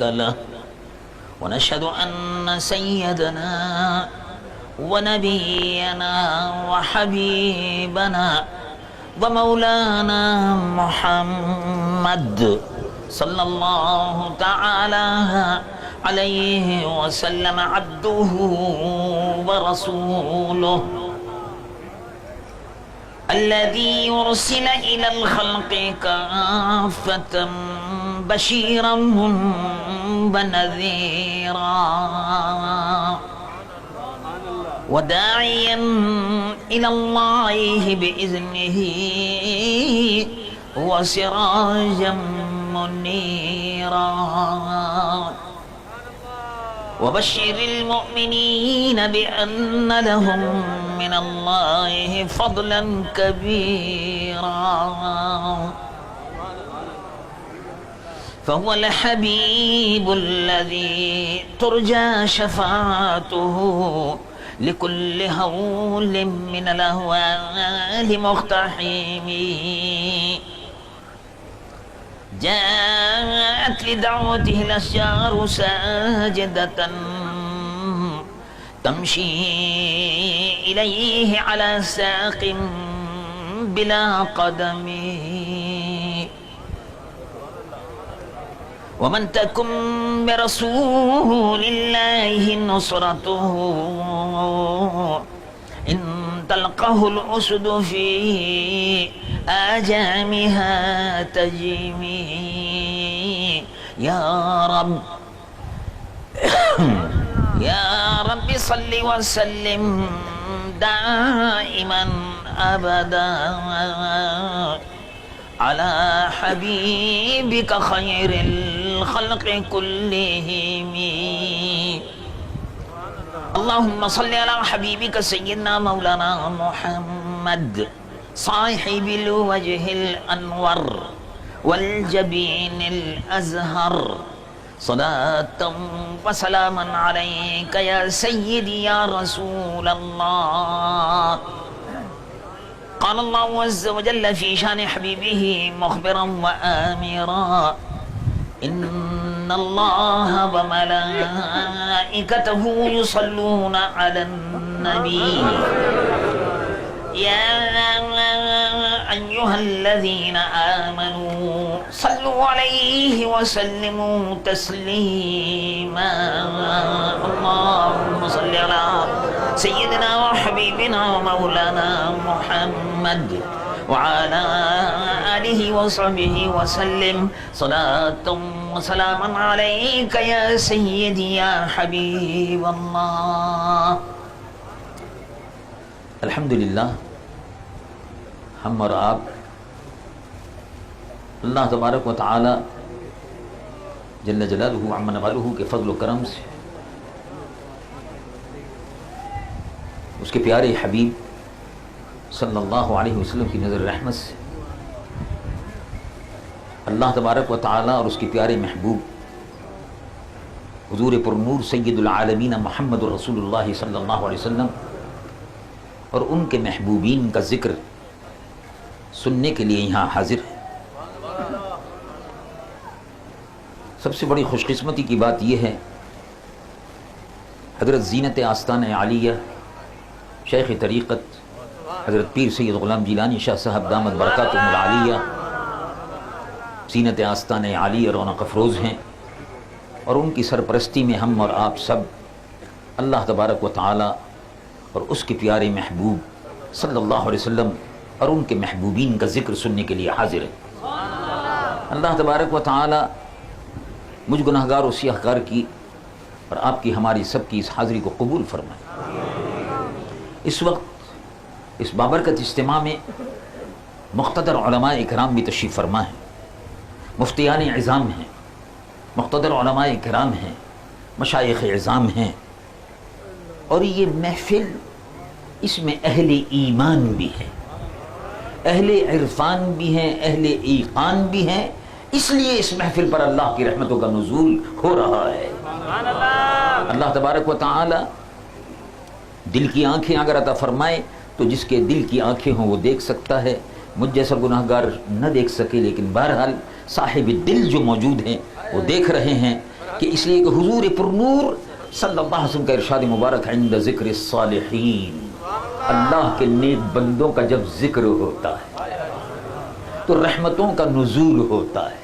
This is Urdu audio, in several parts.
له ونشهد أن سيدنا ونبينا وحبيبنا ومولانا محمد صلى الله تعالى عليه وسلم عبده ورسوله الذي يرسل إلى الخلق كافة بشيرا ونذيرا وداعيا إلى الله بإذنه وسراجا منيرا وبشر المؤمنين بأن لهم من الله فضلا كبيرا فهو الحبيب الذي ترجى شفاعته لكل هول من الأهوال مقتحم جاءت لدعوته الأشجار ساجدة تمشي إليه على ساق بلا قدم ومن تكن برسول الله نصرته إن تلقه الأسد في آجامها تجمي يا رب يا رب صل وسلم دائما أبدا على حبيبك خير الخلق كلهم اللهم صل على حبيبك سيدنا مولانا محمد صاحب الوجه الأنور والجبين الأزهر صلاة وسلاما عليك يا سيدي يا رسول الله قال الله عز وجل في شان حبيبه مخبرا وآمرا إن الله وملائكته يصلون على النبي يا أيها الذين آمنوا صلوا عليه وسلموا تسليما اللهم صل على سيدنا وحبيبنا ومولانا محمد وعلى آله وصحبه وسلم صلاة وسلاما عليك يا سيدي يا حبيب الله الحمدللہ ہم اور آپ اللہ تبارک و تعالی جل جلالہ عم نوالہ کے فضل و کرم سے اس کے پیارے حبیب صلی اللہ علیہ وسلم کی نظر رحمت سے اللہ تبارک و تعالی اور اس کے پیارے محبوب حضور پرنور سید العالمین محمد رسول اللہ صلی اللہ علیہ وسلم اور ان کے محبوبین کا ذکر سننے کے لیے یہاں حاضر ہے۔ سب سے بڑی خوش قسمتی کی بات یہ ہے حضرت زینت آستان عالیہ شیخ طریقت حضرت پیر سید غلام جیلانی شاہ صاحب دامت برکاتہم العالیہ زینت آستان عالیہ رونق افروز ہیں، اور ان کی سرپرستی میں ہم اور آپ سب اللہ تبارک و تعالی اور اس کے پیارے محبوب صلی اللہ علیہ وسلم اور ان کے محبوبین کا ذکر سننے کے لیے حاضر ہیں۔ اللہ تبارک و تعالی مجھ گناہگار و سیاہکار کی اور آپ کی ہماری سب کی اس حاضری کو قبول فرمائے۔ اس وقت اس بابرکت اجتماع میں مقتدر علماء اکرام بھی تشریف فرما ہیں۔ مفتیان عظام ہیں، مقتدر علماء کرام ہیں، مشائخ عظام ہیں، اور یہ محفل اس میں اہل ایمان بھی ہے، اہل عرفان بھی ہیں، اہل ایقان بھی ہیں، اس لیے اس محفل پر اللہ کی رحمتوں کا نزول ہو رہا ہے۔ اللہ تبارک و تعالی دل کی آنکھیں اگر عطا فرمائے تو جس کے دل کی آنکھیں ہوں وہ دیکھ سکتا ہے، مجھ جیسا گناہگار نہ دیکھ سکے، لیکن بہرحال صاحب دل جو موجود ہیں وہ دیکھ رہے ہیں، کہ اس لیے کہ حضور پر نور صلی اللہ علیہ وسلم کا ارشاد مبارک عند ذکر الصالحین، اللہ کے نیک بندوں کا جب ذکر ہوتا ہے تو رحمتوں کا نزول ہوتا ہے۔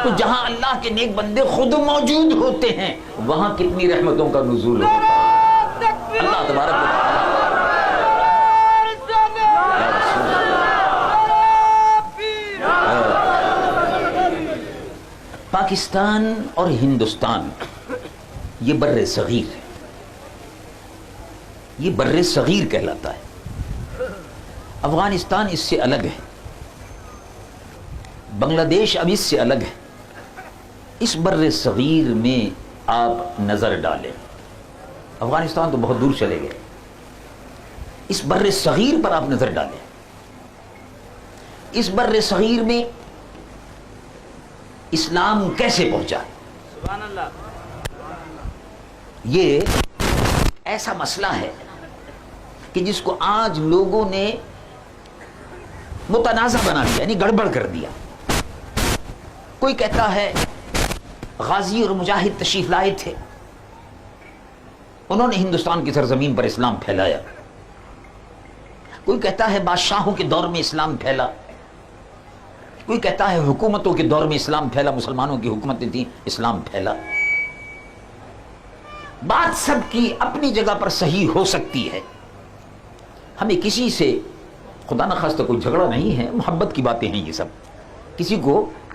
تو جہاں اللہ کے نیک بندے خود موجود ہوتے ہیں وہاں کتنی رحمتوں کا نزول ہوتا ہے۔ اللہ تبارک و تعالی پاکستان اور ہندوستان یہ بر صغیر ہے، یہ بر صغیر کہلاتا ہے۔ افغانستان اس سے الگ ہے، بنگلہ دیش اب اس سے الگ ہے۔ اس بر صغیر میں آپ نظر ڈالیں، افغانستان تو بہت دور چلے گئے، اس بر صغیر پر آپ نظر ڈالیں۔ اس بر صغیر میں اسلام کیسے پہنچا؟ سبحان اللہ۔ یہ ایسا مسئلہ ہے کہ جس کو آج لوگوں نے متنازع بنا دیا، یعنی گڑبڑ کر دیا۔ کوئی کہتا ہے غازی اور مجاہد تشریف لائے تھے، انہوں نے ہندوستان کی سرزمین پر اسلام پھیلایا۔ کوئی کہتا ہے بادشاہوں کے دور میں اسلام پھیلا، کوئی کہتا ہے حکومتوں کے دور میں اسلام پھیلا، مسلمانوں کی حکومتیں تھیں، اسلام پھیلا۔ بات سب کی اپنی جگہ پر صحیح ہو سکتی ہے، ہمیں کسی سے خدا نخواستہ کوئی جھگڑا نہیں ہے، محبت کی باتیں ہیں یہ سب۔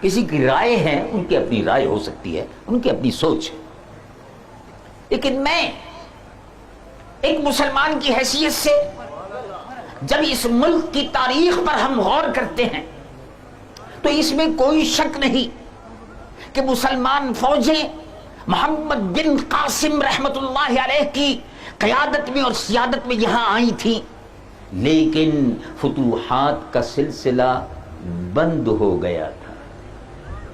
کسی کی رائے ہے، ان کی اپنی رائے ہو سکتی ہے، ان کی اپنی سوچ ہے، لیکن میں ایک مسلمان کی حیثیت سے جب اس ملک کی تاریخ پر ہم غور کرتے ہیں تو اس میں کوئی شک نہیں کہ مسلمان فوجیں محمد بن قاسم رحمت اللہ علیہ کی قیادت میں اور سیادت میں یہاں آئی تھیں، لیکن فتوحات کا سلسلہ بند ہو گیا تھا،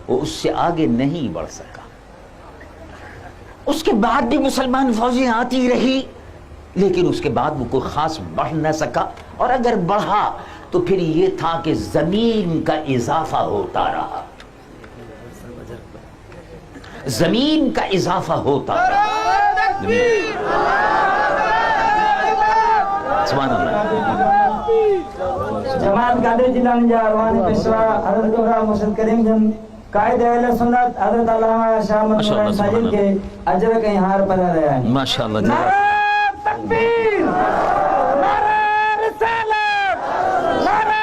وہ اس سے آگے نہیں بڑھ سکا۔ اس کے بعد بھی مسلمان فوجیں آتی رہی، لیکن اس کے بعد وہ کوئی خاص بڑھ نہ سکا، اور اگر بڑھا تو پھر یہ تھا کہ زمین کا اضافہ ہوتا رہا، زمین کا اضافہ ہوتا رہا۔ سبحان اللہ۔ جماعت قادر جیلانی جا روان پیشوا حضرت کبرا مرشد کریم جن قائد اہل سنت حضرت علامہ شاہ محمد نورانی ساجد کے اجر کا ہار پڑا رہا ہے۔ ماشاءاللہ۔ نعرہ تکبیر، نعرہ رسالت، نعرہ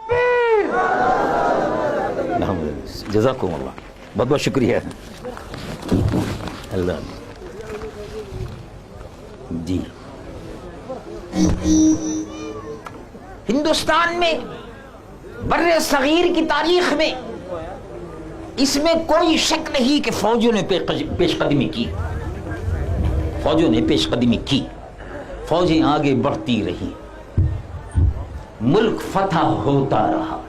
پیر۔ الحمدللہ، جزاکم اللہ، بہت بہت شکریہ۔ اللہ جی، ہندوستان میں بر صغیر کی تاریخ میں اس میں کوئی شک نہیں کہ فوجوں نے پیش قدمی کی، فوجوں نے پیش قدمی کی، فوجیں آگے بڑھتی رہی، ملک فتح ہوتا رہا،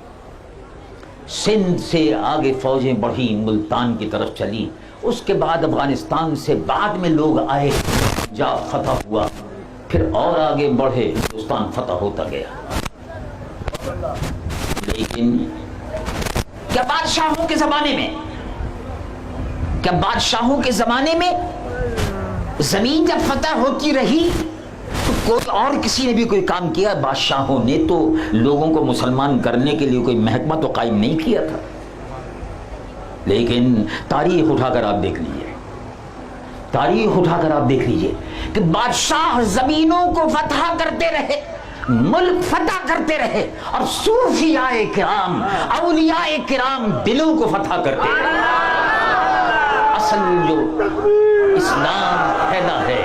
سندھ سے آگے فوجیں بڑھی، ملتان کی طرف چلی، اس کے بعد افغانستان سے بعد میں لوگ آئے، جا فتح ہوا، پھر اور آگے بڑھے، ہندوستان فتح ہوتا گیا۔ لیکن کیا بادشاہوں کے زمانے میں زمین جب فتح ہوتی رہی تو کوئی اور کسی نے بھی کوئی کام کیا؟ بادشاہوں نے تو لوگوں کو مسلمان کرنے کے لیے کوئی محکمہ تو قائم نہیں کیا تھا۔ لیکن تاریخ اٹھا کر آپ دیکھ لیجئے، تاریخ اٹھا کر آپ دیکھ لیجئے کہ بادشاہ زمینوں کو فتح کرتے رہے، ملک فتح کرتے رہے، اور صوفیاء کرام، اولیاء کرام دلوں کو فتح کرتے رہے۔ اصل جو اسلام پھیلا ہے،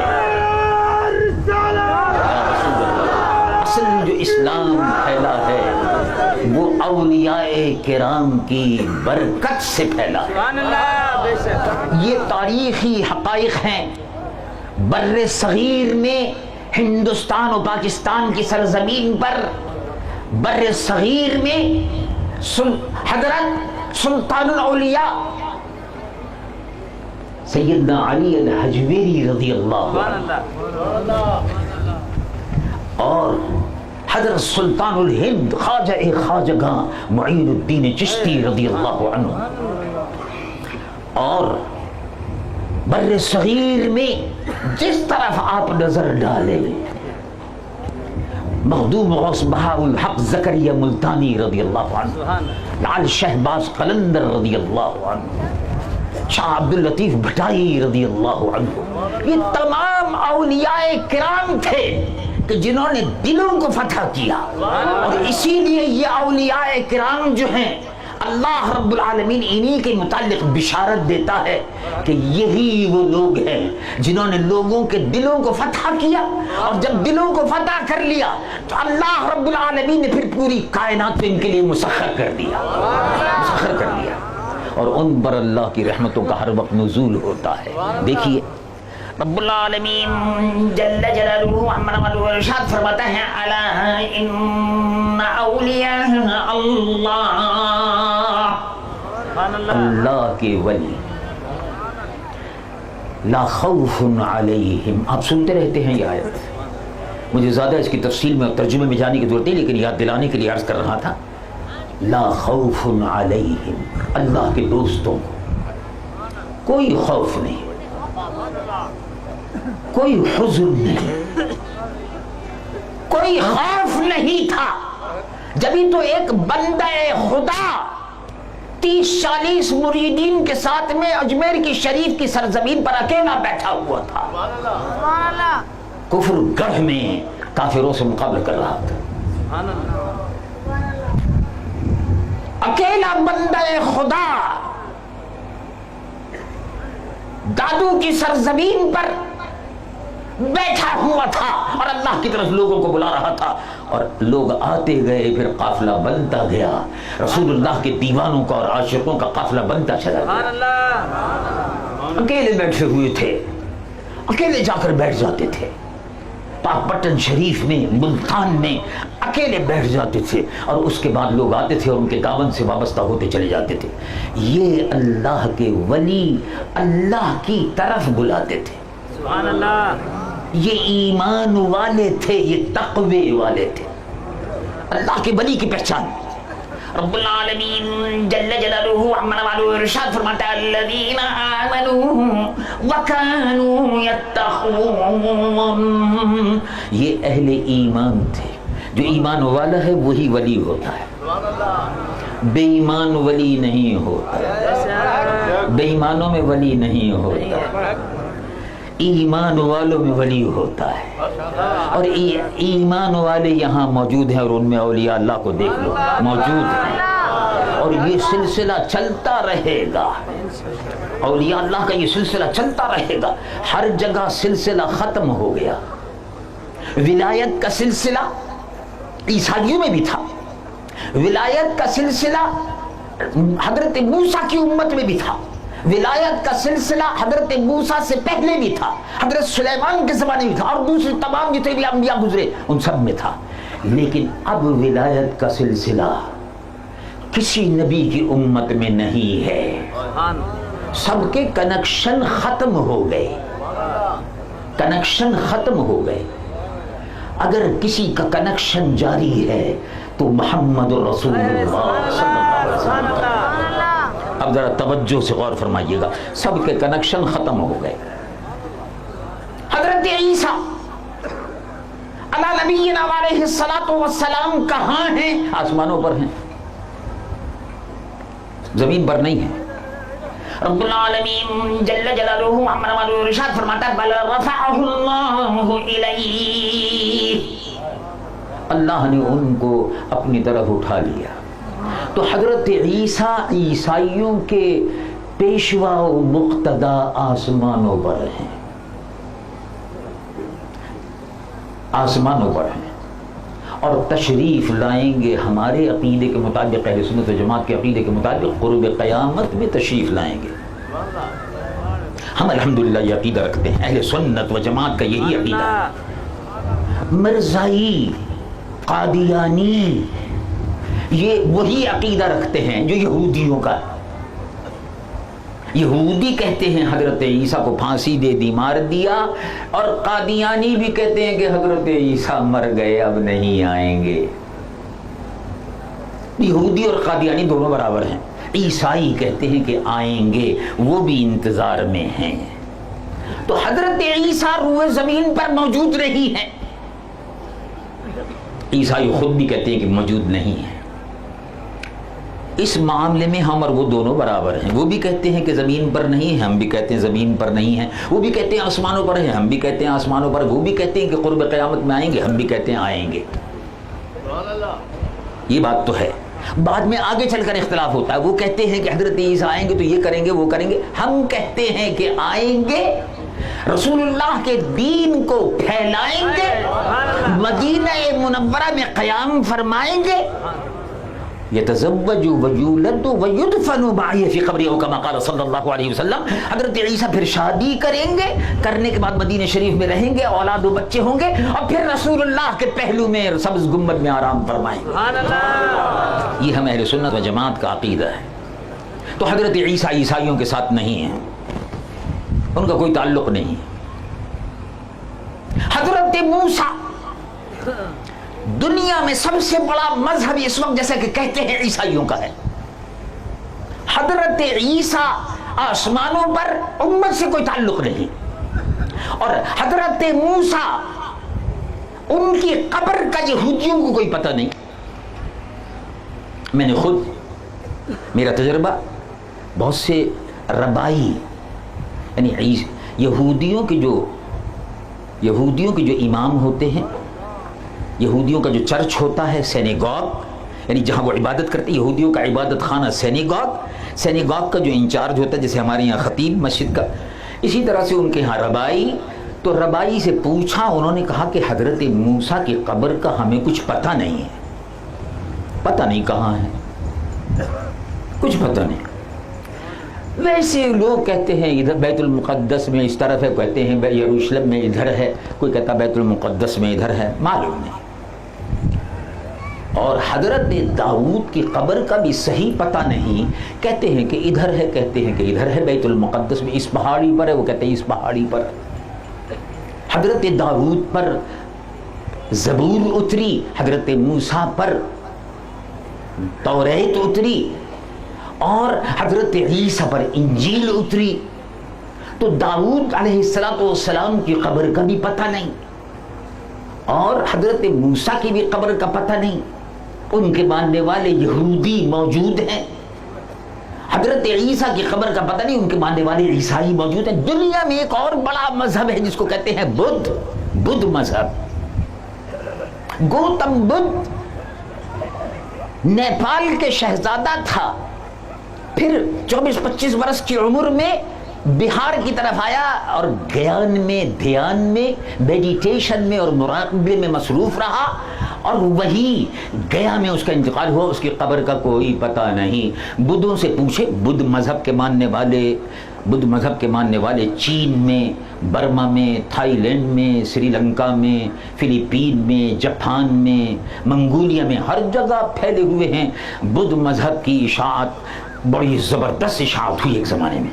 اصل جو اسلام پھیلا ہے وہ اولیاء کرام کی برکت سے پھیلا ہے۔ یہ تاریخی حقائق ہیں۔ بر صغیر میں، ہندوستان و پاکستان کی سرزمین پر، بر صغیر میں حضرت سلطان الاولیاء سیدنا علی الحجویری رضی اللہ عنہ اور حضرت سلطان الہند خواجگاں معین الدین چشتی رضی اللہ عنہ، اور بر صغیر میں جس طرف آپ نظر ڈالیں، مخدوم غوث بہاء الحق زکریا ملتانی رضی اللہ عنہ، لعل شہباز قلندر رضی اللہ عنہ، شاہ عبداللطیف بھٹائی رضی اللہ عنہ، یہ تمام اولیاء کرام تھے کہ جنہوں نے دلوں کو فتح کیا، اور اسی لیے یہ اولیاء کرام جو ہیں اللہ رب العالمین انہی کے متعلق بشارت دیتا ہے کہ یہی وہ لوگ ہیں جنہوں نے لوگوں کے دلوں کو فتح کیا، اور جب دلوں کو فتح کر لیا تو اللہ رب العالمین نے پھر پوری کائنات کو ان کے لیے مسخر کر دیا، اور ان پر اللہ کی رحمتوں کا ہر وقت نزول ہوتا ہے۔ دیکھیے رب العالمین جل جلالہ عما والہ ارشاد فرماتا ہے الا ان اولیاء اللہ کے ولی لا خوف علیہم، آپ سنتے رہتے ہیں یہ آیت، مجھے زیادہ اس کی تفصیل میں اور ترجمے میں جانے کی ضرورت نہیں، لیکن یاد دلانے کے لیے عرض کر رہا تھا، لا خوف علیہم، اللہ کے دوستوں کو کوئی خوف نہیں، کوئی حزن نہیں، کوئی خوف نہیں تھا۔ جبھی تو ایک بندہ خدا 30-40 مریدین کے ساتھ میں اجمیر کی شریف کی سرزمین پر اکیلا بیٹھا ہوا تھا، کفر گڑھ میں کافروں سے مقابلہ کر رہا تھا، اکیلا بندہ خدا دادو کی سرزمین پر بیٹھا ہوا تھا اور اللہ کی طرف لوگوں کو بلا رہا تھا، اور لوگ آتے گئے، پھر قافلہ بنتا گیا، رسول اللہ کے دیوانوں کا اور عاشقوں کا قافلہ بنتا چلا گیا۔ اکیلے بیٹھے ہوئے تھے، اکیلے جا کر بیٹھ جاتے تھے، پاک پٹن شریف میں، ملتان میں اکیلے بیٹھ جاتے تھے، اور اس کے بعد لوگ آتے تھے اور ان کے دامن سے وابستہ ہوتے چلے جاتے تھے۔ یہ اللہ کے ولی اللہ کی طرف بلاتے تھے، سبحان اللہ، یہ ایمان والے تھے، یہ تقوی والے تھے، اللہ کے ولی کی پہچان۔ رب العالمین جل جلالہ عما والہ ارشاد فرماتا ہے الذین آمنوا وکانوا یتقون، یہ اہل ایمان تھے، جو ایمان والا ہے وہی ولی ہوتا ہے، بے ایمان ولی نہیں ہوتا، بے ایمانوں میں ولی نہیں ہوتا، ایمان والوں میں ولی ہوتا ہے، اور ایمان والے یہاں موجود ہیں، اور ان میں اولیاء اللہ کو دیکھ لو موجود ہیں، اور یہ سلسلہ چلتا رہے گا، اولیاء اللہ کا یہ سلسلہ چلتا رہے گا۔ ہر جگہ سلسلہ ختم ہو گیا، ولایت کا سلسلہ عیسائیوں میں بھی تھا، ولایت کا سلسلہ حضرت موسیٰ کی امت میں بھی تھا، ولایت کا سلسلہ حضرت موسیٰ سے پہلے بھی تھا، حضرت سلیمان کے زمانے میں تھا، اور دوسرے تمام جتنے بھی انبیاء گزرے ان سب میں تھا۔ لیکن اب ولایت کا سلسلہ کسی نبی کی امت میں نہیں ہے، سب کے کنیکشن ختم ہو گئے، کنیکشن ختم ہو گئے۔ اگر کسی کا کنیکشن جاری ہے تو محمد رسول اللہ صلی اللہ علیہ وسلم۔ اب ذرا توجہ سے غور فرمائیے گا، سب کے کنیکشن ختم ہو گئے۔ حضرت عیسیٰ علی نبینا علیہ الصلوۃ والسلام کہاں ہیں؟ آسمانوں پر ہیں، زمین پر نہیں ہیں۔ رب العالمین جل جلالہ عما والہ ارشاد فرماتا ہے بل رفعہ اللہ الیہ، اللہ نے ان کو اپنی طرف اٹھا لیا۔ تو حضرت عیسیٰ عیسائیوں کے پیشوا و مقتدا آسمانوں پر ہیں، آسمانوں پر ہیں، اور تشریف لائیں گے ہمارے عقیدے کے مطابق، اہل سنت و جماعت کے عقیدے کے مطابق قرب قیامت میں تشریف لائیں گے۔ ہم الحمدللہ یہ عقیدہ رکھتے ہیں، اہل سنت و جماعت کا یہی عقیدہ ہے۔ مرزائی، قادیانی یہ وہی عقیدہ رکھتے ہیں جو یہودیوں کا ہے۔ یہودی کہتے ہیں حضرت عیسیٰ کو پھانسی دے دی، مار دیا، اور قادیانی بھی کہتے ہیں کہ حضرت عیسیٰ مر گئے اب نہیں آئیں گے۔ یہودی اور قادیانی دونوں برابر ہیں۔ عیسائی کہتے ہیں کہ آئیں گے، وہ بھی انتظار میں ہیں۔ تو حضرت عیسیٰ روئے زمین پر موجود نہیں ہیں، عیسائی خود بھی کہتے ہیں کہ موجود نہیں ہیں۔ اس معاملے میں ہم اور وہ دونوں برابر ہیں۔ وہ بھی کہتے ہیں کہ زمین پر نہیں ہیں، ہم بھی کہتے ہیں زمین پر نہیں ہیں۔ وہ بھی کہتے ہیں آسمانوں پر ہیں، ہم بھی کہتے ہیں آسمانوں پر۔ وہ بھی کہتے ہیں کہ قرب قیامت میں آئیں گے، ہم بھی کہتے ہیں آئیں گے۔ یہ بات تو ہے۔ بعد میں آگے چل کر اختلاف ہوتا ہے۔ وہ کہتے ہیں کہ حضرت عیسیٰ آئیں گے تو یہ کریں گے وہ کریں گے، ہم کہتے ہیں کہ آئیں گے، رسول اللہ کے دین کو پھیلائیں گے، مدینہ منورہ میں قیام فرمائیں گے، یتزوج ویولد ویدفن معی فی قبری او کما قال صلی اللہ علیہ وسلم۔ حضرت عیسیٰ پھر شادی کریں گے، کرنے کے بعد مدینہ شریف میں رہیں گے، اولاد و بچے ہوں گے، اور پھر رسول اللہ کے پہلو میں سبز گنبد میں آرام فرمائیں گے۔ یہ ہم اہل سنت و جماعت کا عقیدہ ہے۔ تو حضرت عیسیٰ عیسائیوں کے ساتھ نہیں ہیں، ان کا کوئی تعلق نہیں۔ حضرت موسیٰ دنیا میں سب سے بڑا مذہب اس وقت جیسا کہ کہتے ہیں عیسائیوں کا ہے۔ حضرت عیسیٰ آسمانوں پر، امت سے کوئی تعلق نہیں، اور حضرت موسیٰ ان کی قبر کا یہودیوں کو کوئی پتہ نہیں۔ میں نے خود، میرا تجربہ، بہت سے ربائی یعنی یہودیوں کے جو امام ہوتے ہیں، یہودیوں کا جو چرچ ہوتا ہے، سینیگاگ، یعنی جہاں وہ عبادت کرتے ہیں، یہودیوں کا عبادت خانہ سینیگاگ کا جو انچارج ہوتا ہے، جیسے ہمارے یہاں خطیب مسجد کا، اسی طرح سے ان کے ہاں ربائی۔ تو ربائی سے پوچھا، انہوں نے کہا کہ حضرت موسیٰ کی قبر کا ہمیں کچھ پتہ نہیں ہے، پتہ نہیں کہاں ہے، کچھ پتہ نہیں۔ ویسے لوگ کہتے ہیں ادھر بیت المقدس میں اس طرف ہے، کہتے ہیں یروشلم میں ادھر ہے، کوئی کہتا بیت المقدس میں ادھر ہے، معلوم نہیں۔ اور حضرت داؤد کی قبر کا بھی صحیح پتہ نہیں، کہتے ہیں کہ ادھر ہے، کہتے ہیں کہ ادھر ہے، بیت المقدس میں اس پہاڑی پر ہے، وہ کہتے ہیں اس پہاڑی پر۔ حضرت داؤد پر زبور اتری، حضرت موسیٰ پر توریت اتری، اور حضرت عیسیٰ پر انجیل اتری۔ تو داؤد علیہ السلام کی قبر کا بھی پتہ نہیں، اور حضرت موسیٰ کی بھی قبر کا پتہ نہیں۔ ان کے ماننے والے یہودی موجود ہیں۔ حضرت عیسیٰ کی قبر کا پتہ نہیں، ان کے ماننے والے عیسائی موجود ہیں۔ دنیا میں ایک اور بڑا مذہب ہے جس کو کہتے ہیں بدھ مذہب۔ گوتم بدھ نیپال کے شہزادہ تھا، پھر 24-25 برس کی عمر میں بہار کی طرف آیا، اور گیان میں، دھیان میں، میڈیٹیشن میں اور مراقبے میں مصروف رہا، اور وہی گیا میں اس کا انتقال ہوا۔ اس کی قبر کا کوئی پتہ نہیں۔ بدھوں سے پوچھے، بدھ مذہب کے ماننے والے چین میں، برما میں، تھائی لینڈ میں، سری لنکا میں، فلپین میں، جاپان میں، منگولیا میں، ہر جگہ پھیلے ہوئے ہیں۔ بدھ مذہب کی اشاعت بڑی زبردست اشاعت ہوئی ایک زمانے میں۔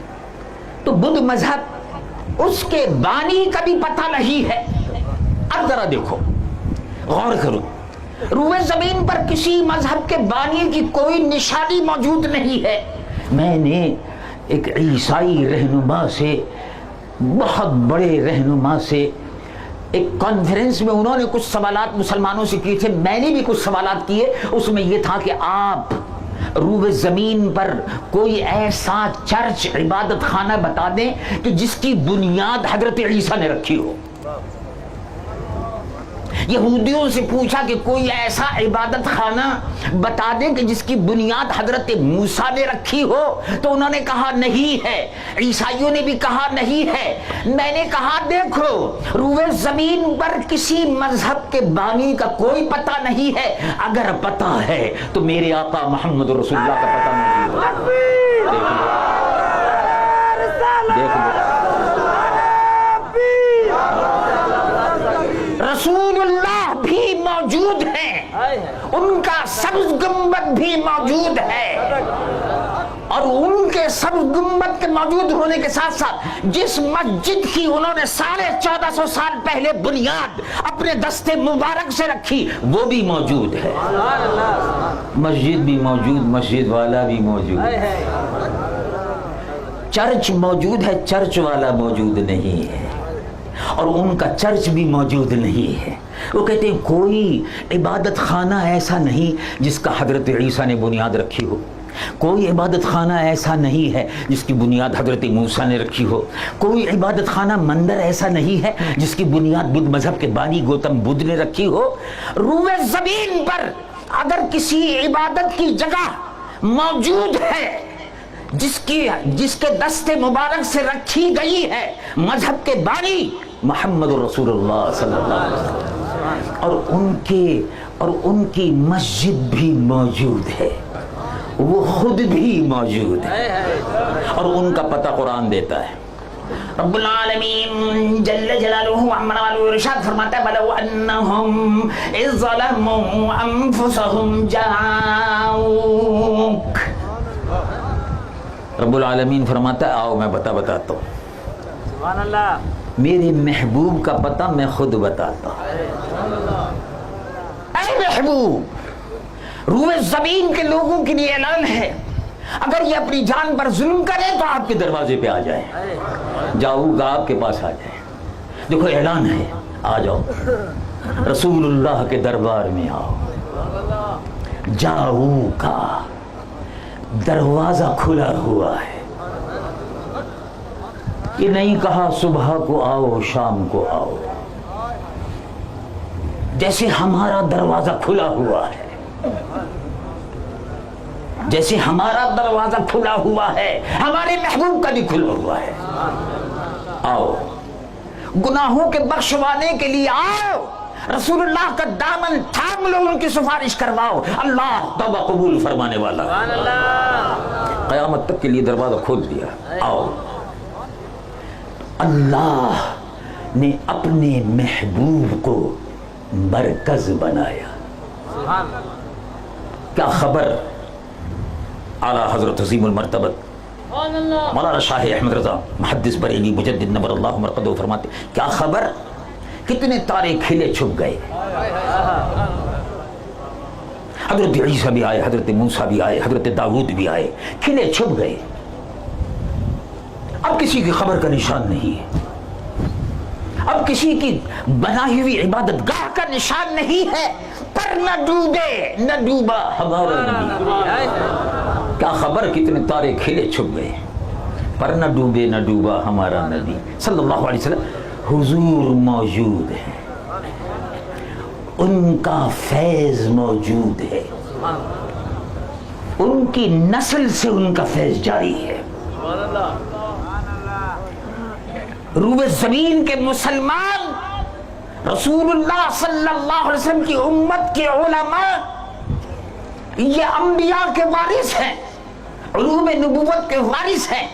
تو بدھ مذہب، اس کے بانی کا بھی پتہ نہیں ہے۔ اب ذرا دیکھو، غور کرو، روئے زمین پر کسی مذہب کے بانی کی کوئی نشانی موجود نہیں ہے۔ میں نے ایک عیسائی رہنما سے، بہت بڑے رہنما سے، ایک کانفرنس میں انہوں نے کچھ سوالات مسلمانوں سے کیے تھے، میں نے بھی کچھ سوالات کیے۔ اس میں یہ تھا کہ آپ روئے زمین پر کوئی ایسا چرچ، عبادت خانہ بتا دیں کہ جس کی بنیاد حضرت عیسیٰ نے رکھی ہو، یہودیوں سے پوچھا کہ کوئی ایسا عبادت خانہ بتا دیں کہ جس کی بنیاد حضرت موسیٰ نے رکھی ہو، تو انہوں نے کہا نہیں ہے. عیسائیوں نے بھی کہا نہیں ہے. میں نے کہا دیکھو، روئے زمین پر کسی مذہب کے بانی کا کوئی پتہ نہیں ہے، اگر پتہ ہے تو میرے آقا محمد رسول اللہ کا پتہ موجود ہے. دیکھ لو رسول اللہ بھی موجود ہیں، ان کا سبز گنبد بھی موجود ہے، اور ان کے سبز گنبد کے موجود ہونے کے ساتھ ساتھ جس مسجد کی انہوں نے 1450 سال پہلے بنیاد اپنے دستے مبارک سے رکھی وہ بھی موجود ہے. مسجد بھی موجود، مسجد والا بھی موجود ہے. چرچ موجود ہے، چرچ والا موجود نہیں ہے، اور ان کا چرچ بھی موجود نہیں ہے. وہ کہتے ہیں کوئی عبادت خانہ ایسا نہیں جس کا حضرت عیسیٰ نے بنیاد رکھی ہو، کوئی عبادت خانہ ایسا نہیں ہے جس کی بنیاد حضرت موسیٰ نے رکھی ہو، کوئی عبادت خانہ مندر ایسا نہیں ہے جس کی بنیاد بدھ مذہب کے بانی گوتم بدھ نے رکھی ہو. روئے زمین پر اگر کسی عبادت کی جگہ موجود ہے جس کے دستے مبارک سے رکھی گئی ہے مذہب کے بانی محمد رسول اللہ صلی اللہ علیہ وسلم، اور ان کی مسجد بھی موجود ہے، وہ خود بھی موجود ہے، اور ان کا پتہ قرآن دیتا ہے. رب العالمین جل جلالہ عما والہ ارشاد فرماتا ہے وَلَوْ أَنَّهُمْ إِذْ ظَلَمُوا أَنفُسَهُمْ جَاءُوكَ. رب العالمین فرماتا ہے آؤ میں بتاتا ہوں. سبحان اللہ. میرے محبوب کا پتہ میں خود بتاتا ہوں. اے محبوب، روئے زمین کے لوگوں کے لیے اعلان ہے، اگر یہ اپنی جان پر ظلم کرے تو آپ کے دروازے پہ آ جائیں، جاؤ گا آپ کے پاس آ جائیں. دیکھو اعلان ہے، آ جاؤ رسول اللہ کے دربار میں آؤ. جاؤ کا دروازہ کھلا ہوا ہے. یہ نہیں کہا صبح کو آؤ شام کو آؤ، جیسے ہمارا دروازہ کھلا ہوا ہے، جیسے ہمارا دروازہ کھلا ہوا ہے ہمارے محبوب کا بھی کھلا ہوا ہے. آؤ گناہوں کے بخشوانے کے لیے آؤ، رسول اللہ کا دامن تھام لو، ان کی سفارش کرواؤ، اللہ توبہ قبول فرمانے والا. قیامت تک کے لیے دروازہ کھول دیا. آؤ. اللہ نے اپنے محبوب کو مرکز بنایا. کیا خبر اعلیٰ حضرت عظیم المرتبت مولانا شاہ احمد رضا محدث بریلی مجدد نور اللہ مرقدہ فرماتے کیا خبر کتنے تارے کھلے چھپ گئے. حضرت عیسیٰ بھی آئے، حضرت موسیٰ بھی آئے، حضرت داؤد بھی آئے، کھلے چھپ گئے. اب کسی کی خبر کا نشان نہیں ہے، اب کسی کی بنائی ہوئی عبادت گاہ کا نشان نہیں ہے. پر نہ ڈوبے نہ ڈوبا ہمارا نبی. کیا خبر کتنے تارے کھلے چھپ گئے، پر نہ ڈوبے نہ ڈوبا ہمارا نبی صلی اللہ علیہ وسلم. حضور موجود ہے، ان کا فیض موجود ہے، ان کی نسل سے ان کا فیض جاری ہے. روئے زمین کے مسلمان رسول اللہ صلی اللہ علیہ وسلم کی امت کے علماء یہ انبیاء کے وارث ہیں، علوم نبوت کے وارث ہیں.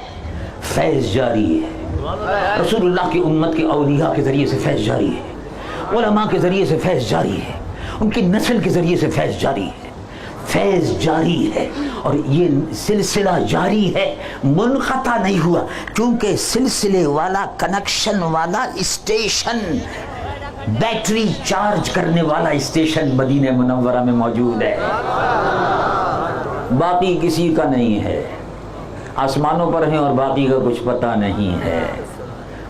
فیض جاری ہے، رسول اللہ کی امت کے اولیاء کے ذریعے سے فیض جاری ہے، علماء کے ذریعے سے فیض جاری ہے، ان کی نسل کے ذریعے سے فیض جاری ہے. فیض جاری ہے اور یہ سلسلہ جاری ہے، منقطع نہیں ہوا، کیونکہ سلسلے والا کنیکشن والا اسٹیشن، بیٹری چارج کرنے والا اسٹیشن مدینہ منورہ میں موجود ہے. باقی کسی کا نہیں ہے، آسمانوں پر ہیں اور باقی کا کچھ پتہ نہیں ہے.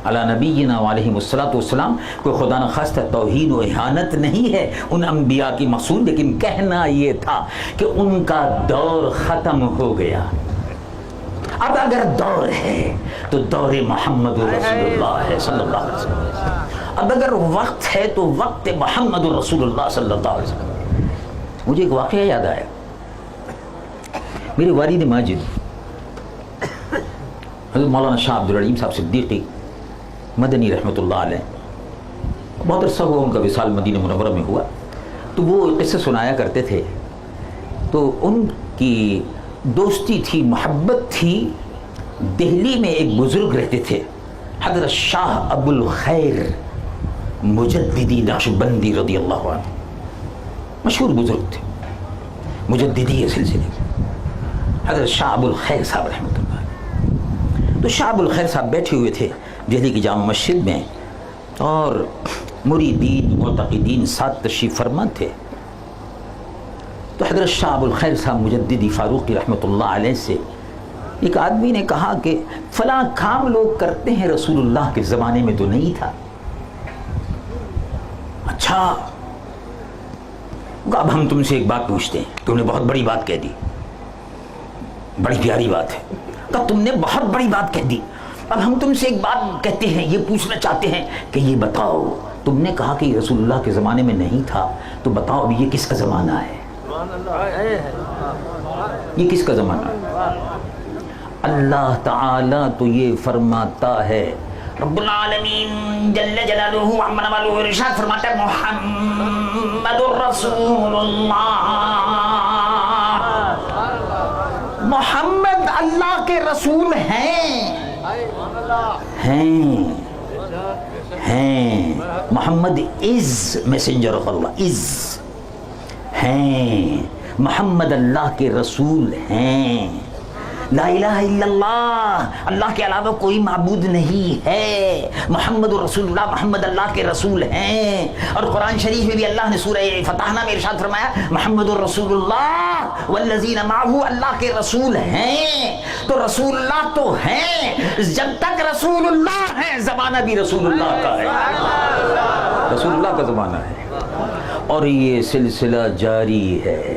علی نبینا علیہ السلام کوئی خدا نخواستہ توہین و اہانت نہیں ہے ان انبیاء کی مقصود، لیکن کہنا یہ تھا کہ ان کا دور ختم ہو گیا. اب اگر دور ہے تو دور محمد رسول اللہ ہے صلی اللہ علیہ وسلم. اب اگر وقت ہے تو وقت محمد رسول اللہ صلی اللہ علیہ وسلم. مجھے ایک واقعہ یاد آیا. میرے والد ماجد حضرت مولانا شاہ عبد العلیم صاحب صدیقی مدنی رحمۃ اللہ علیہ، بہت عرصہ ہوا ان کا وصال مدینہ منورہ میں ہوا، تو وہ قصے سنایا کرتے تھے. تو ان کی دوستی تھی، محبت تھی. دہلی میں ایک بزرگ رہتے تھے، حضرت شاہ ابو الخیر مجددی نقشبندی رضی اللہ عنہ. مشہور بزرگ تھے، مجددی ہے سلسلے، حضرت شاہ ابو الخیر صاحب رحمۃ اللہ علیہ. تو شاہ ابو الخیر صاحب بیٹھے ہوئے تھے دہلی کی جامع مسجد میں، اور مریدین معتقدین ساتھ تشریف فرما تھے. تو حضرت شاہ ابو الخیر صاحب مجددی فاروقی رحمۃ اللہ علیہ سے ایک آدمی نے کہا کہ فلاں کام لوگ کرتے ہیں، رسول اللہ کے زمانے میں تو نہیں تھا. اچھا، اب ہم تم سے ایک بات پوچھتے ہیں. تم نے بہت بڑی بات کہہ دی، بڑی پیاری بات ہے. تب تم نے بہت بڑی بات کہہ دی. اب ہم تم سے ایک بات کہتے ہیں، یہ پوچھنا چاہتے ہیں کہ یہ بتاؤ، تم نے کہا کہ یہ رسول اللہ کے زمانے میں نہیں تھا، تو بتاؤ اب یہ کس کا زمانہ ہے؟ یہ کس کا زمانہ ہے؟ اللہ تعالیٰ تو یہ فرماتا ہے، رب العالمین جل جلالہ عما نوالہ ارشاد فرماتا ہے محمد الرسول اللہ. محمد اللہ کے رسول ہیں. محمد از میسنجر آف اللہ، از ہیں. محمد اللہ کے رسول ہیں. لا الہ الا اللہ، اللہ کے علاوہ کوئی معبود نہیں ہے. محمد رسول اللہ، محمد اللہ کے رسول ہیں. اور قرآن شریف میں بھی اللہ نے سورہ فتحنا میں ارشاد فرمایا محمد رسول اللہ والذین معہ، اللہ کے رسول ہیں. تو رسول اللہ تو ہیں، جب تک رسول اللہ ہے زمانہ بھی رسول اللہ کا ہے، رسول اللہ کا زمانہ ہے. اور یہ سلسلہ جاری ہے.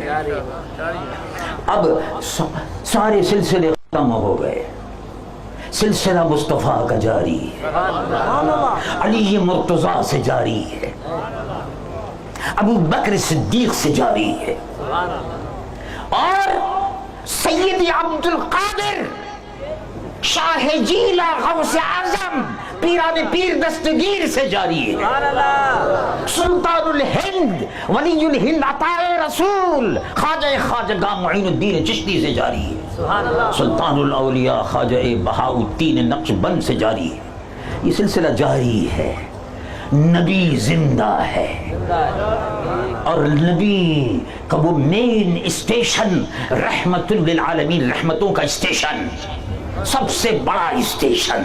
اب سارے سلسلے ختم ہو گئے، سلسلہ مصطفیٰ کا جاری ہے، علی مرتضیٰ سے جاری ہے، ابو بکر صدیق سے جاری ہے، اور سید عبد القادر شاہ جیلہ غوث اعظم پیران پیر دستگیر سے جاری ہے، سلطان الہند ولی الہند عطا رسول خواجہ معین الدین چشتی سے جاری ہے، سلطان الاولیاء خواجہ بہاء الدین نقشبند سے جاری ہے. یہ سلسلہ جاری ہے. نبی زندہ ہے، اور نبی کا وہ مین اسٹیشن رحمت للعالمین، رحمتوں کا اسٹیشن، سب سے بڑا اسٹیشن،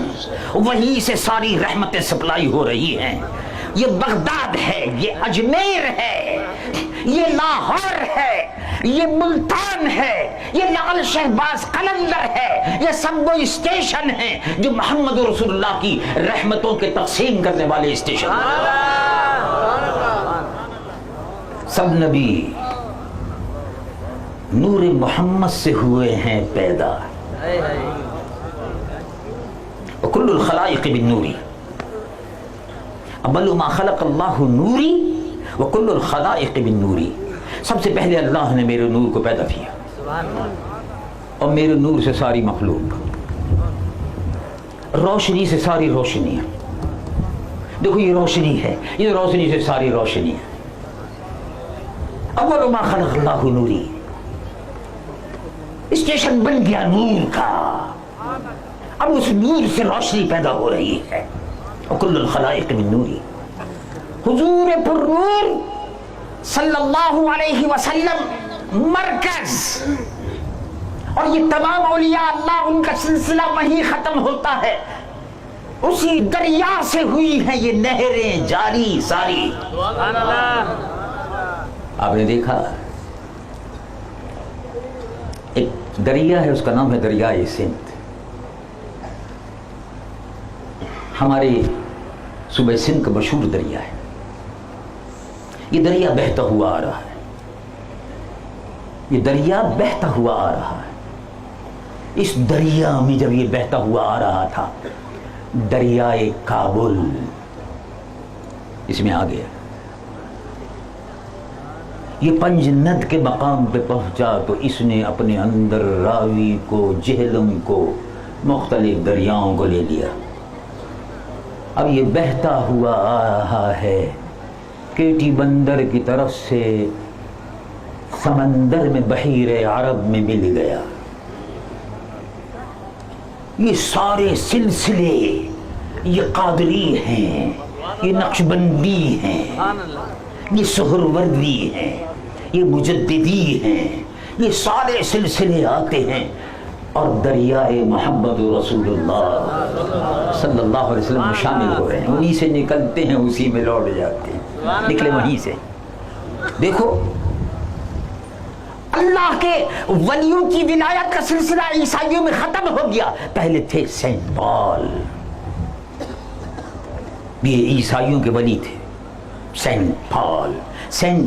وہیں سے ساری رحمتیں سپلائی ہو رہی ہیں. یہ بغداد ہے، یہ اجمیر ہے، یہ لاہور ہے، یہ ملتان ہے، یہ لعل شہباز قلندر ہے. یہ سب وہ اسٹیشن ہیں جو محمد رسول اللہ کی رحمتوں کے تقسیم کرنے والے اسٹیشن ہیں. سب نبی نور محمد سے ہوئے ہیں پیدا. وکل الخلائق بالنوری، اول ما خلق اللہ نوری وکل الخلائق بالنوری. سب سے پہلے اللہ نے میرے نور کو پیدا کیا، اور میرے نور سے ساری مخلوق، روشنی سے ساری روشنیاں. دیکھو یہ روشنی ہے، یہ روشنی سے ساری روشنی ہے. اول ما خلق اللہ نوری، اسٹیشن بن گیا نور کا. اب اس نور سے روشنی پیدا ہو رہی ہے. وکل الخلائق من نوری، حضور پر نور صلی اللہ علیہ وسلم مرکز. اور یہ تمام اولیاء اللہ، ان کا سلسلہ وہیں ختم ہوتا ہے. اسی دریا سے ہوئی ہیں یہ نہریں جاری ساری. آپ نے دیکھا ایک دریا ہے، اس کا نام ہے دریائے سندھ. ہمارے صوبہ سندھ کا مشہور دریا ہے. یہ دریا بہتا ہوا آ رہا ہے، یہ دریا بہتا ہوا آ رہا ہے. اس دریا میں جب یہ بہتا ہوا آ رہا تھا، دریائے کابل اس میں آ گیا. یہ پنج ند کے مقام پہ پہنچا تو اس نے اپنے اندر راوی کو، جہلم کو، مختلف دریاؤں کو لے لیا. اب یہ بہتا ہوا آ رہا ہے، کیٹی بندر کی طرف سے سمندر میں بحیر عرب میں مل گیا. یہ سارے سلسلے، یہ قادری ہیں، یہ نقشبندی ہیں، یہ سہروردی ہیں، یہ مجددی ہیں، یہ سارے سلسلے آتے ہیں اور دریائے محمد رسول اللہ صلی اللہ علیہ وسلم میں شامل ہو رہے ہیں. انہی سے نکلتے ہیں، اسی میں لوٹ جاتے ہیں، نکلے وہیں سے. دیکھو اللہ کے ولیوں کی ولایت کا سلسلہ عیسائیوں میں ختم ہو گیا. پہلے تھے سینٹ پال، یہ عیسائیوں کے ولی تھے. سینٹ پال، سینٹ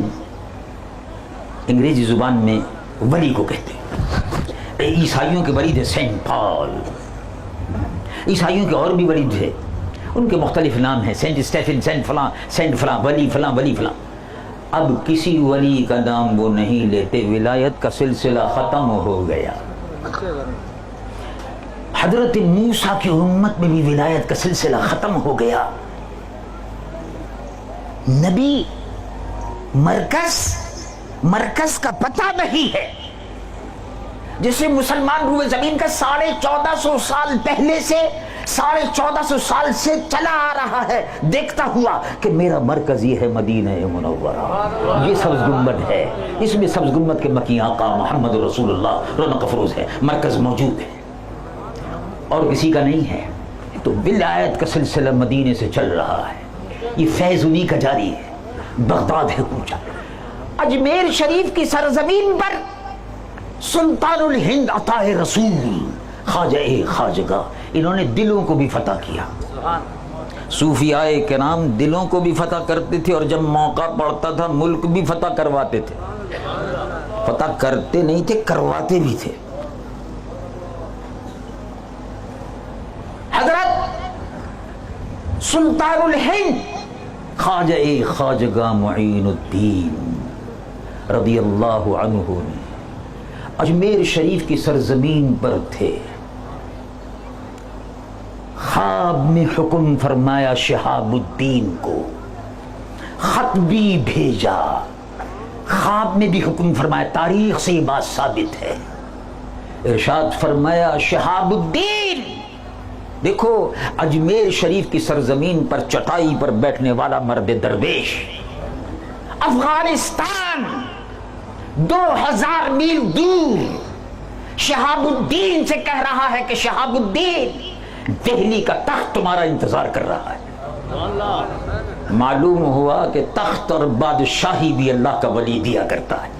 انگریزی زبان میں ولی کو کہتے ہیں. عیسائیوں کے ولی تھے سینٹ پال. عیسائیوں کے اور بھی ولی تھے، ان کے مختلف نام ہیں، سینٹ اسٹیفن، سینٹ فلاں، سینٹ فلاں، ولی فلاں، ولی فلاں. اب کسی ولی کا نام وہ نہیں لیتے، ولایت کا سلسلہ ختم ہو گیا. حضرت موسیٰ کی امت میں بھی ولایت کا سلسلہ ختم ہو گیا. نبی مرکز کا پتہ نہیں ہے. جسے مسلمان روئے زمین کا 1450 سال پہلے سے 1450 سال سے چلا آ رہا ہے دیکھتا ہوا کہ میرا مرکز یہ ہے مدینہ منورہ. یہ سبز گنبد ہے، اس میں سبز گنبد کے مکی آقا محمد رسول اللہ رونق افروز ہے. مرکز موجود ہے اور کسی کا نہیں ہے. تو ولایت کا سلسلہ مدینے سے چل رہا ہے. یہ فیض انہی کا جاری ہے. بغداد ہے پہنچا. اجمیر شریف کی سرزمین پر سلطان الہند عطا رسول خواجہ خواجگاہ، انہوں نے دلوں کو بھی فتح کیا. صوفیاء کرام دلوں کو بھی فتح کرتے تھے اور جب موقع پڑتا تھا ملک بھی فتح کرواتے تھے. فتح کرتے نہیں تھے، کرواتے بھی تھے. حضرت سلطان الہند خواجہ خواجگاہ معین الدین رضی اللہ عنہ نے اجمیر شریف کی سرزمین پر تھے. خواب میں حکم فرمایا شہاب الدین کو، خط بھی بھیجا. خواب میں بھی حکم فرمایا، تاریخ سے یہ بات ثابت ہے. ارشاد فرمایا شہاب الدین، دیکھو اجمیر شریف کی سرزمین پر چٹائی پر بیٹھنے والا مرد درویش افغانستان 2000 میل دور شہاب الدین سے کہہ رہا ہے کہ شہاب الدین دہلی کا تخت تمہارا انتظار کر رہا ہے. معلوم ہوا کہ تخت اور بادشاہی بھی اللہ کا ولی دیا کرتا ہے.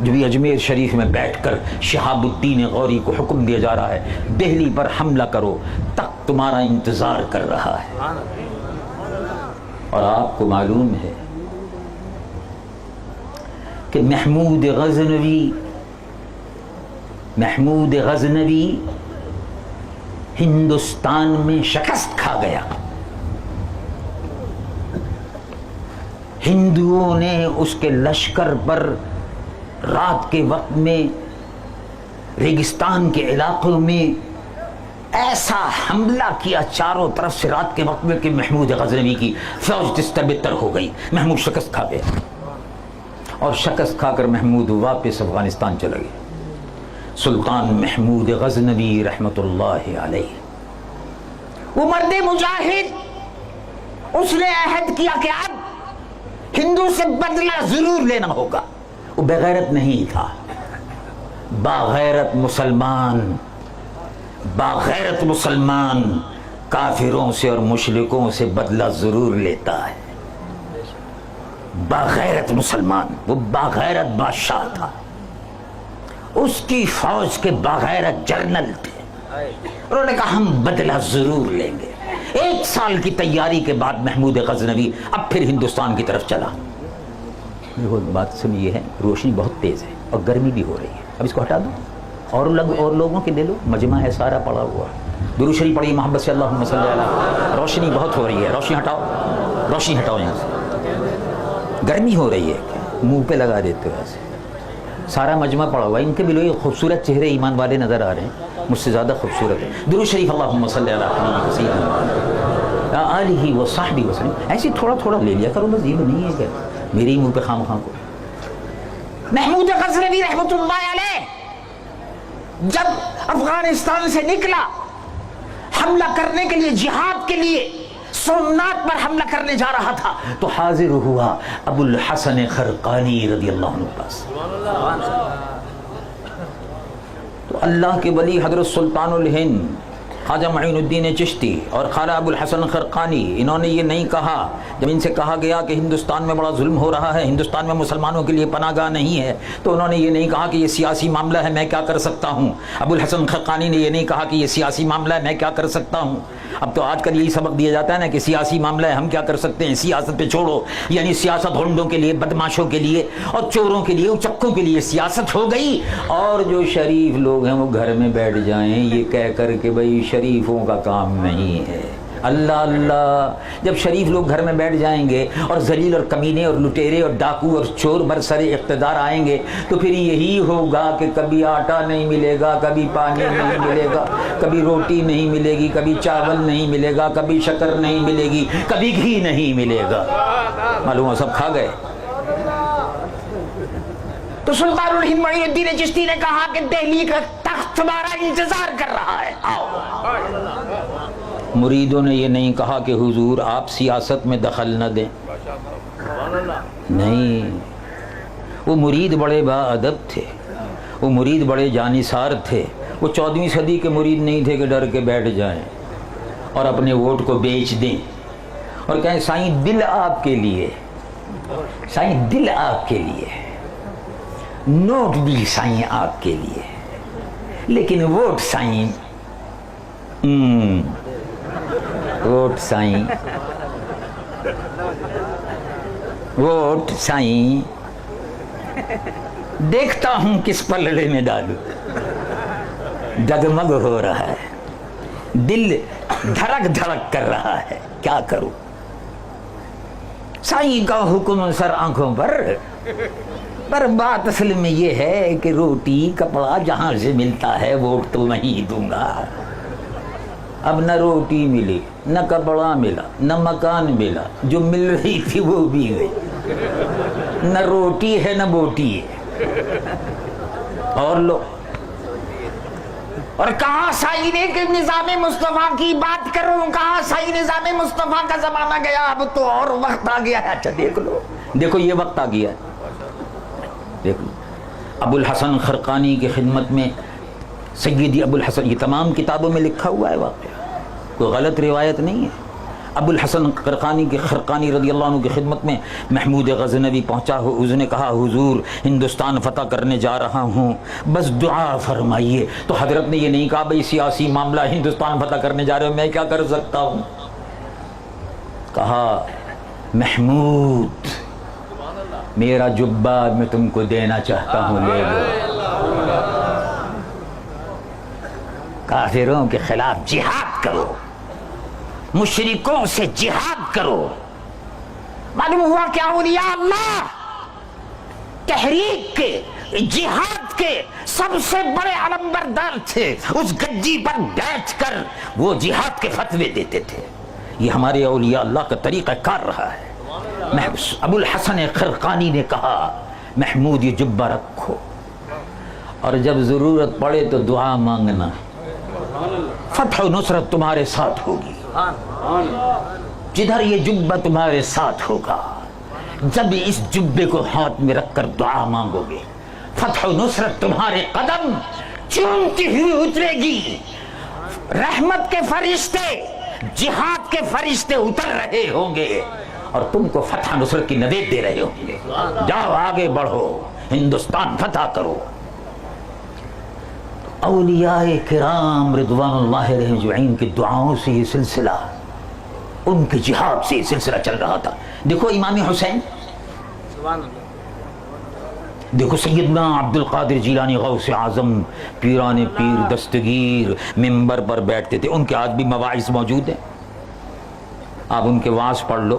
جو بھی اجمیر شریف میں بیٹھ کر شہاب الدین غوری کو حکم دیا جا رہا ہے دہلی پر حملہ کرو، تخت تمہارا انتظار کر رہا ہے. اور آپ کو معلوم ہے کہ محمود غزنوی ہندوستان میں شکست کھا گیا. ہندوؤں نے اس کے لشکر پر رات کے وقت میں ریگستان کے علاقوں میں ایسا حملہ کیا چاروں طرف سے رات کے وقت میں کہ محمود غزنوی کی فوج تستر بتر ہو گئی. محمود شکست کھا گیا اور شکست کھا کر محمود واپس افغانستان چلا گیا. سلطان محمود غزنوی رحمت اللہ علیہ، وہ مرد مجاہد، اس نے عہد کیا کہ اب ہندو سے بدلہ ضرور لینا ہوگا. وہ بغیرت نہیں تھا، باغیرت مسلمان کافروں سے اور مشرکوں سے بدلہ ضرور لیتا ہے. باغیرت مسلمان، وہ باغیرت بادشاہ تھا. اس کی فوج کے باغیرت جرنل تھے. انہوں نے کہا ہم بدلہ ضرور لیں گے. 1 سال کی تیاری کے بعد محمود غزنوی اب پھر ہندوستان کی طرف چلا. بات سنیے ہے، روشنی بہت تیز ہے اور گرمی بھی ہو رہی ہے. اب اس کو ہٹا دو اور لوگوں کے لے لو. مجمع ہے سارا پڑا ہوا. درود شریف پڑھیے محبت سے اللہم صلی علی. روشنی بہت ہو رہی ہے، روشنی ہٹاؤ. روشنی ہٹاؤ یہاں سے، گرمی ہو رہی ہے، منہ پہ لگا دیتے ہو ایسے. سارا مجمع پڑا ہوا ہے، ان کے بھی لوگ خوبصورت چہرے ایمان والے نظر آ رہے ہیں، مجھ سے زیادہ خوبصورت ہے. درود شریف اللہم صلی علی محمد سیدنا آلہ و صحبہ وسلم. ایسے تھوڑا تھوڑا لے لیا کرو، بس یہ نہیں ہے کہ میرے ہی منہ پہ خام خام کو. محمود غزنوی رحمۃ اللہ علیہ جب افغانستان سے نکلا حملہ کرنے کے لیے، جہاد کے لیے، سومنات پر حملہ کرنے جا رہا تھا تو حاضر ہوا ابو الحسن خرقانی رضی اللہ عنہ پاس. تو اللہ کے ولی حضرت سلطان الہند خواجہ معین الدین چشتی اور خواجہ ابو الحسن خرقانی، انہوں نے یہ نہیں کہا جب ان سے کہا گیا کہ ہندوستان میں بڑا ظلم ہو رہا ہے، ہندوستان میں مسلمانوں کے لیے پناہ گاہ نہیں ہے، تو انہوں نے یہ نہیں کہا کہ یہ سیاسی معاملہ ہے میں کیا کر سکتا ہوں. ابو الحسن خرقانی نے یہ نہیں کہا کہ یہ سیاسی معاملہ ہے میں کیا کر سکتا ہوں. اب تو آج کل یہی سبق دیا جاتا ہے نا کہ سیاسی معاملہ ہے ہم کیا کر سکتے ہیں، سیاست پہ چھوڑو. یعنی سیاست ہنڈوں کے لیے، بدماشوں کے لیے اور چوروں کے لیے، اچکوں کے لیے سیاست ہو گئی، اور جو شریف لوگ ہیں وہ گھر میں بیٹھ جائیں یہ کہہ کر کہ بھئی شریفوں کا کام نہیں ہے. اللہ اللہ، جب شریف لوگ گھر میں بیٹھ جائیں گے اور ذلیل اور کمینے اور لٹیرے اور ڈاکو اور چور برسر اقتدار آئیں گے تو پھر یہی ہوگا کہ کبھی آٹا نہیں ملے گا، کبھی پانی نہیں ملے گا، کبھی روٹی نہیں ملے گی، کبھی چاول نہیں ملے گا، کبھی شکر نہیں ملے گی، کبھی گھی نہیں ملے گا. معلوم ہو سب کھا گئے. تو سلطان الہند معین الدین چشتی نے کہا کہ دہلی کا تخت تمہارا انتظار کر رہا ہے، آؤ. مریدوں نے یہ نہیں کہا کہ حضور آپ سیاست میں دخل نہ دیں، نہیں. وہ مرید بڑے با ادب تھے، وہ مرید بڑے جانثار تھے. وہ 14ویں صدی کے مرید نہیں تھے کہ ڈر کے بیٹھ جائیں اور اپنے ووٹ کو بیچ دیں اور کہیں سائیں دل آپ کے لیے، سائیں دل آپ کے لیے، نوٹ بھی سائیں آپ کے لیے، لیکن ووٹ سائیں ووٹ سائیں ووٹ سائیں دیکھتا ہوں کس پلڑے میں ڈالوں. ڈگمگ ہو رہا ہے، دل دھڑک دھڑک کر رہا ہے، کیا کروں. سائیں کا حکم سر آنکھوں پر بات اصل میں یہ ہے کہ روٹی کپڑا جہاں سے ملتا ہے ووٹ تو نہیں دوں گا. اب نہ روٹی ملی، نہ کپڑا ملا، نہ مکان ملا، جو مل رہی تھی وہ بھی گئی. نہ روٹی ہے نہ بوٹی ہے. اور لو، اور کہاں سائی نے کہ نظام مصطفیٰ کی بات کروں، کہاں سائی نظام مصطفیٰ کا زمانہ گیا، اب تو اور وقت آ گیا ہے. اچھا دیکھ لو، دیکھو یہ وقت آ گیا ہے. دیکھ لو ابو الحسن خرقانی کی خدمت میں سیدی ابو الحسن، یہ تمام کتابوں میں لکھا ہوا ہے واقعہ، کوئی غلط روایت نہیں ہے. ابو الحسن خرقانی رضی اللہ عنہ کی خدمت میں محمود غزنوی پہنچا. اس نے کہا حضور ہندوستان فتح کرنے جا رہا ہوں، بس دعا فرمائیے. تو حضرت نے یہ نہیں کہا بھئی سیاسی معاملہ، ہندوستان فتح کرنے جا رہے ہو میں کیا کر سکتا ہوں. کہا محمود میرا جبہ میں تم کو دینا چاہتا ہوں، لے لو. کافروں کے خلاف جہاد کرو، مشرکوں سے جہاد کرو. معلوم ہوا کہ اولیاء اللہ تحریک کے، جہاد کے سب سے بڑے علمبردار تھے. اس گدی پر بیٹھ کر وہ جہاد کے فتوے دیتے تھے. یہ ہمارے اولیاء اللہ کا طریقہ کار رہا ہے. ابو الحسن خرقانی نے کہا محمود یہ جبہ رکھو اور جب ضرورت پڑے تو دعا مانگنا، فتح و نصرت تمہارے ساتھ ہوگی. جدھر یہ جبہ تمہارے ساتھ ہوگا، جب اس جبے کو ہاتھ میں رکھ کر دعا مانگو گے، فتح و نصرت تمہارے قدم چومتی ہوئی اترے گی. رحمت کے فرشتے، جہاد کے فرشتے اتر رہے ہوں گے اور تم کو فتح نصرت کی نوید دے رہے ہوں گے. جاؤ آگے بڑھو، ہندوستان فتح کرو. اولیاء کرام رضوان اللہ علیہم اجمعین کی دعاؤں سے یہ سلسلہ، ان کے جہاد سے یہ سلسلہ چل رہا تھا. دیکھو امام حسین، دیکھو سیدنا عبد القادر جیلانی غوث اعظم، پیران پیر دستگیر منبر پر بیٹھتے تھے. ان کے آج بھی مواعظ موجود ہیں، آپ ان کے وعظ پڑھ لو.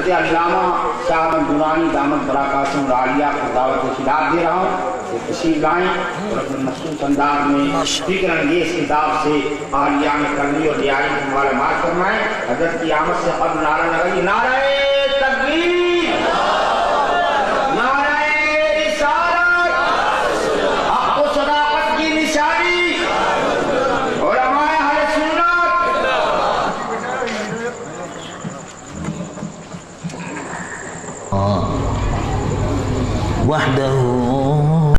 حضرت علامہ صاحب درانی دامت برکاتہم العالیہ کو دعوت و خطاب دے رہا ہوں کہ تشریف لائیں اور اپنے مخصوص انداز میں فکر انگیز کتاب سے عالیہ میں کرنی اور ریائی کو ہمارا مار فرمائیں. حضرت کی آمد سے قبل نعرہ لگائیے نعرہ تکبیر، نعرہ رسالت، حق و صداقت کی نشانی، علماء اہل سنت. وحدہ